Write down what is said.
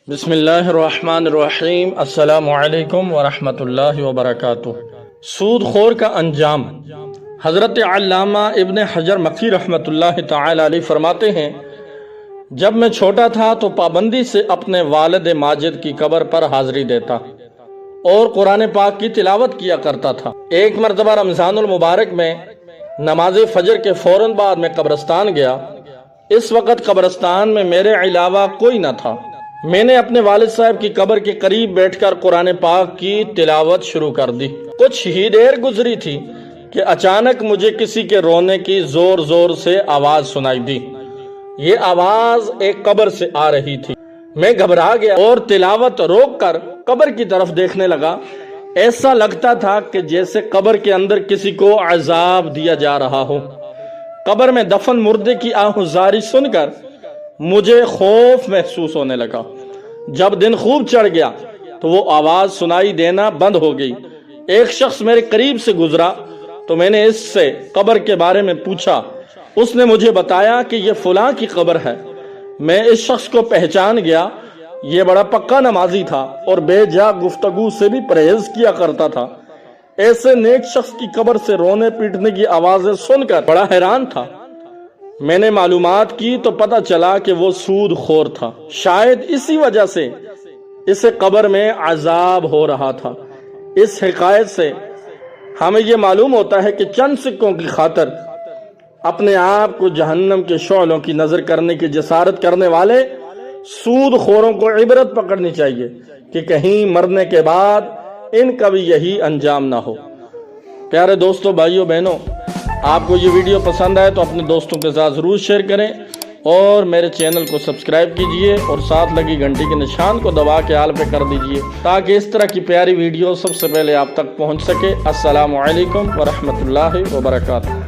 بسم اللہ الرحمن الرحیم۔ السلام علیکم ورحمۃ اللہ وبرکاتہ۔ سود خور کا انجام۔ حضرت علامہ ابن حجر مکی رحمۃ اللہ تعالی علیہ فرماتے ہیں، جب میں چھوٹا تھا تو پابندی سے اپنے والد ماجد کی قبر پر حاضری دیتا اور قرآن پاک کی تلاوت کیا کرتا تھا۔ ایک مرتبہ رمضان المبارک میں نماز فجر کے فوراً بعد میں قبرستان گیا۔ اس وقت قبرستان میں میرے علاوہ کوئی نہ تھا۔ میں نے اپنے والد صاحب کی قبر کے قریب بیٹھ کر قرآن پاک کی تلاوت شروع کر دی۔ کچھ ہی دیر گزری تھی کہ اچانک مجھے کسی کے رونے کی زور زور سے آواز سنائی دی۔ یہ آواز ایک قبر سے آ رہی تھی۔ میں گھبرا گیا اور تلاوت روک کر قبر کی طرف دیکھنے لگا۔ ایسا لگتا تھا کہ جیسے قبر کے اندر کسی کو عذاب دیا جا رہا ہو۔ قبر میں دفن مردے کی آہوزاری سن کر مجھے خوف محسوس ہونے لگا۔ جب دن خوب چڑھ گیا تو وہ آواز سنائی دینا بند ہو گئی۔ ایک شخص میرے قریب سے گزرا تو میں نے اس سے قبر کے بارے میں پوچھا۔ اس نے مجھے بتایا کہ یہ فلاں کی قبر ہے۔ میں اس شخص کو پہچان گیا۔ یہ بڑا پکا نمازی تھا اور بے جا گفتگو سے بھی پرہیز کیا کرتا تھا۔ ایسے نیک شخص کی قبر سے رونے پیٹنے کی آوازیں سن کر بڑا حیران تھا۔ میں نے معلومات کی تو پتہ چلا کہ وہ سود خور تھا۔ شاید اسی وجہ سے اسے قبر میں عذاب ہو رہا تھا۔ اس حکایت سے ہمیں یہ معلوم ہوتا ہے کہ چند سکوں کی خاطر اپنے آپ کو جہنم کے شعلوں کی نظر کرنے کی جسارت کرنے والے سود خوروں کو عبرت پکڑنی چاہیے کہ کہیں مرنے کے بعد ان کا بھی یہی انجام نہ ہو۔ پیارے دوستوں، بھائیوں بہنوں، آپ کو یہ ویڈیو پسند آئے تو اپنے دوستوں کے ساتھ ضرور شیئر کریں اور میرے چینل کو سبسکرائب کیجئے اور ساتھ لگی گھنٹی کے نشان کو دبا کے آل پہ کر دیجئے تاکہ اس طرح کی پیاری ویڈیو سب سے پہلے آپ تک پہنچ سکے۔ السلام علیکم ورحمۃ اللہ وبرکاتہ۔